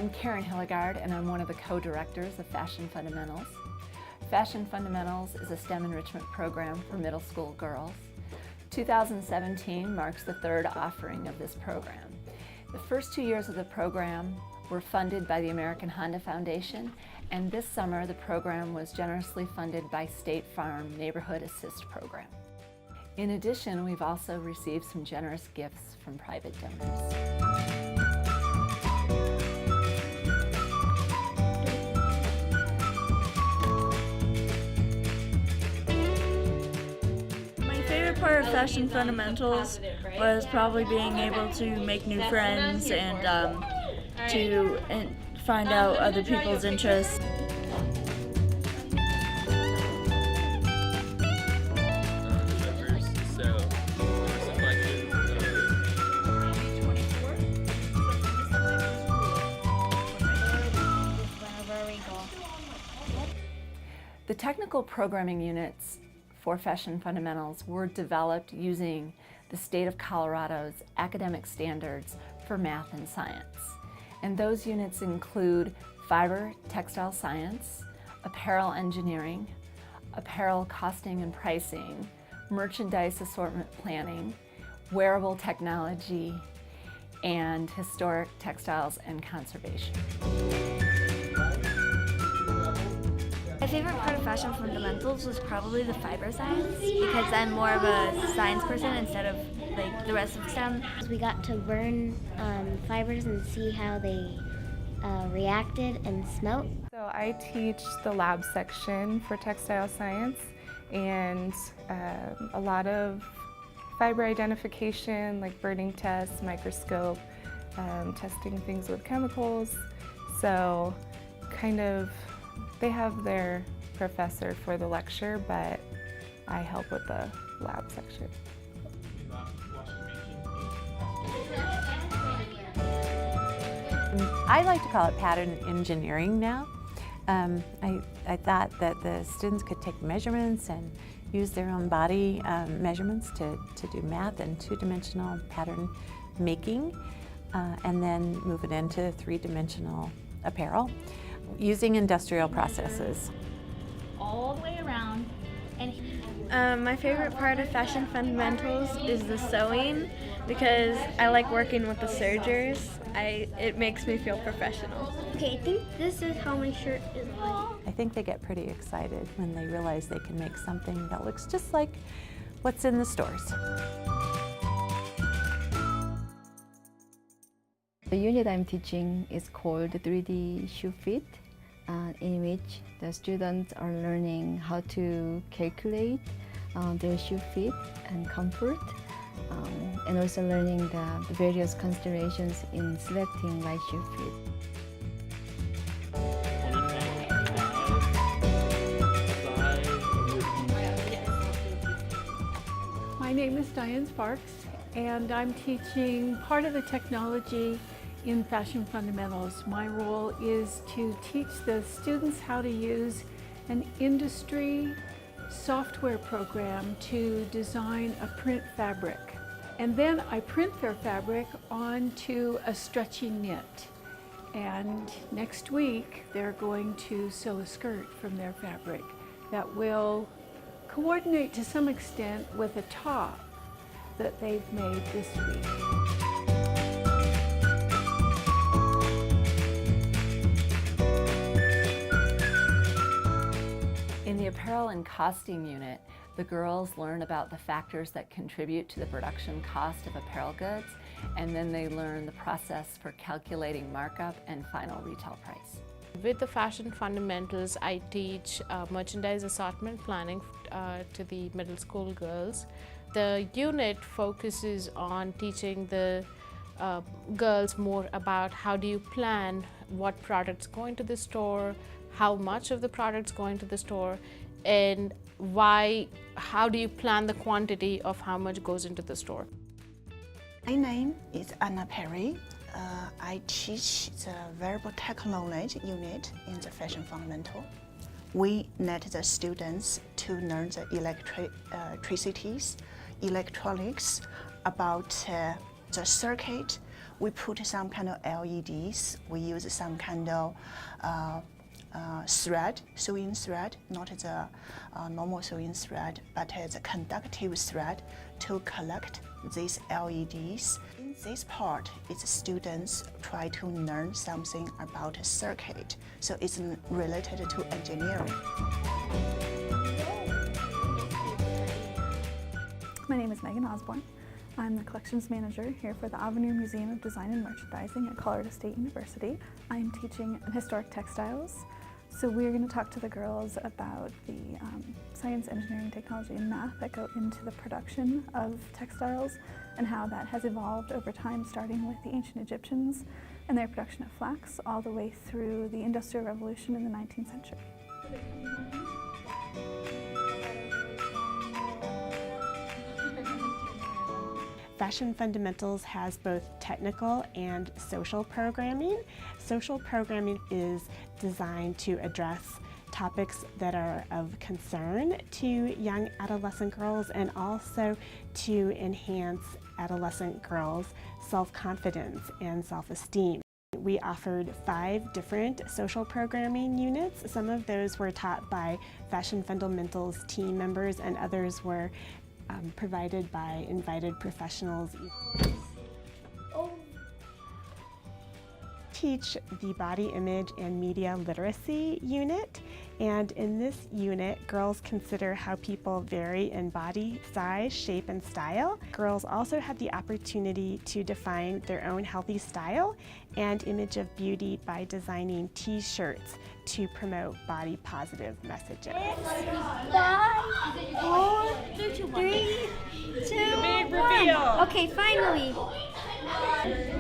I'm Karen Hyllegard, and I'm one of the co-directors of Fashion Fundamentals. Fashion Fundamentals is a STEM enrichment program for middle school girls. 2017 marks the third offering of this program. The first 2 years of the program were funded by the American Honda Foundation, and this summer the program was generously funded by State Farm Neighborhood Assist Program. In addition, we've also received some generous gifts from private donors. Part of Fashion Fundamentals was probably being able to make new friends and to find out other people's interests. The technical programming units for Fashion Fundamentals were developed using the state of Colorado's academic standards for math and science. And those units include fiber textile science, apparel engineering, apparel costing and pricing, merchandise assortment planning, wearable technology, and historic textiles and conservation. My favorite part of Fashion Fundamentals was probably the fiber science, because I'm more of a science person instead of like the rest of STEM. We got to burn fibers and see how they reacted and smelt. So I teach the lab section for textile science, and a lot of fiber identification, like burning tests, microscope, testing things with chemicals. So kind of they have their professor for the lecture, but I help with the lab section. I like to call it pattern engineering now. I thought that the students could take measurements and use their own body measurements to do math and two-dimensional pattern making, and then move it into three-dimensional apparel using industrial processes. All the way around. And my favorite part of Fashion Fundamentals is the sewing, because I like working with the sergers. It makes me feel professional. Okay, I think this is how my shirt is like. I think they get pretty excited when they realize they can make something that looks just like what's in the stores. The unit I'm teaching is called 3D Shoe Fit, in which the students are learning how to calculate their shoe fit and comfort, and also learning the various considerations in selecting right shoe fit. My name is Diane Sparks, and I'm teaching part of the technology in Fashion Fundamentals. My role is to teach the students how to use an industry software program to design a print fabric. And then I print their fabric onto a stretchy knit. And next week, they're going to sew a skirt from their fabric that will coordinate to some extent with a top that they've made this week. In the apparel and costing unit, the girls learn about the factors that contribute to the production cost of apparel goods, and then they learn the process for calculating markup and final retail price. With the Fashion Fundamentals, I teach merchandise assortment planning to the middle school girls. The unit focuses on teaching the girls more about how do you plan what products go into the store, how much of the products go into the store, and how do you plan the quantity of how much goes into the store. My name is Apparel. I teach the Wearable Technology unit in the Fashion Fundamental. We let the students to learn the electronics, about the circuit, we put some kind of LEDs. We use some kind of thread, sewing thread, not the normal sewing thread, but it's a conductive thread to collect these LEDs. In this part, it's students try to learn something about a circuit, so it's related to engineering. My name is Megan Osborne. I'm the collections manager here for the Avenue Museum of Design and Merchandising at Colorado State University. I'm teaching historic textiles. So we're going to talk to the girls about the science, engineering, technology, and math that go into the production of textiles and how that has evolved over time, starting with the ancient Egyptians and their production of flax all the way through the Industrial Revolution in the 19th century. Fashion Fundamentals has both technical and social programming. Social programming is designed to address topics that are of concern to young adolescent girls and also to enhance adolescent girls' self-confidence and self-esteem. We offered 5 different social programming units. Some of those were taught by Fashion Fundamentals team members and others were provided by invited professionals. Teach the body image and media literacy unit, and in this unit girls consider how people vary in body size, shape, and style. Girls also had the opportunity to define their own healthy style and image of beauty by designing t-shirts to promote body positive messages. 5, 4, 3, 2, 1. Okay, finally.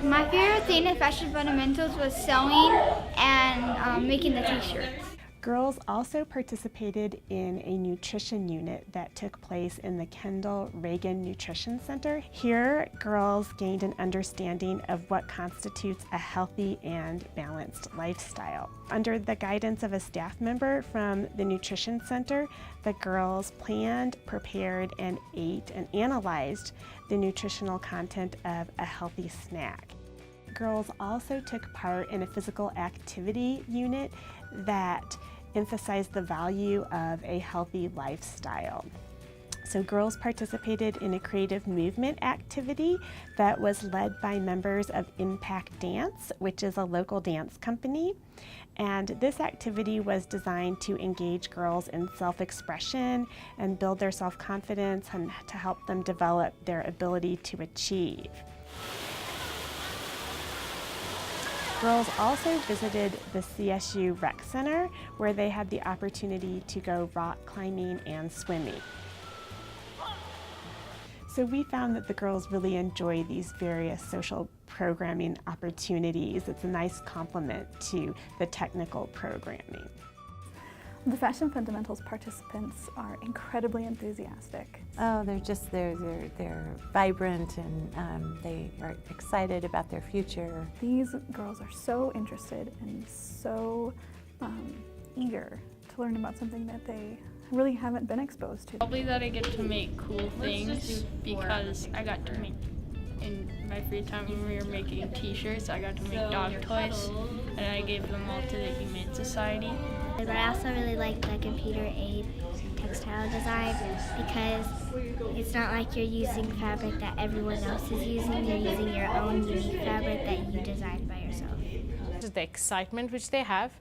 My favorite thing in Fashion Fundamentals was sewing and making the t-shirts. Girls also participated in a nutrition unit that took place in the Kendall Reagan Nutrition Center. Here, girls gained an understanding of what constitutes a healthy and balanced lifestyle. Under the guidance of a staff member from the Nutrition Center, the girls planned, prepared, and ate and analyzed the nutritional content of a healthy snack. Girls also took part in a physical activity unit that emphasized the value of a healthy lifestyle. So girls participated in a creative movement activity that was led by members of Impact Dance, which is a local dance company. And this activity was designed to engage girls in self-expression and build their self-confidence and to help them develop their ability to achieve. Girls also visited the CSU Rec Center, where they had the opportunity to go rock climbing and swimming. So we found that the girls really enjoy these various social programming opportunities. It's a nice complement to the technical programming. The Fashion Fundamentals participants are incredibly enthusiastic. Oh, they're vibrant and they are excited about their future. These girls are so interested and so eager to learn about something that they really haven't been exposed to. Probably that I get to make cool things because I got to make, in my free time when we were making t-shirts, I got to make dog toys and I gave them all to the Humane Society. But I also really like the computer aid textile design because it's not like you're using fabric that everyone else is using. You're using your own unique fabric that you designed by yourself. The excitement which they have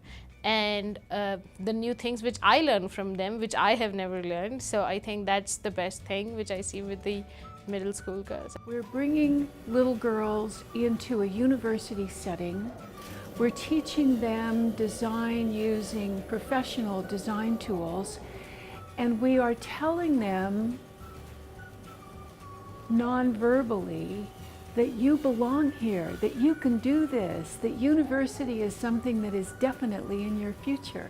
and the new things which I learn from them, which I have never learned. So I think that's the best thing which I see with the middle school girls. We're bringing little girls into a university setting. We're teaching them design using professional design tools, and we are telling them non-verbally that you belong here, that you can do this, that university is something that is definitely in your future.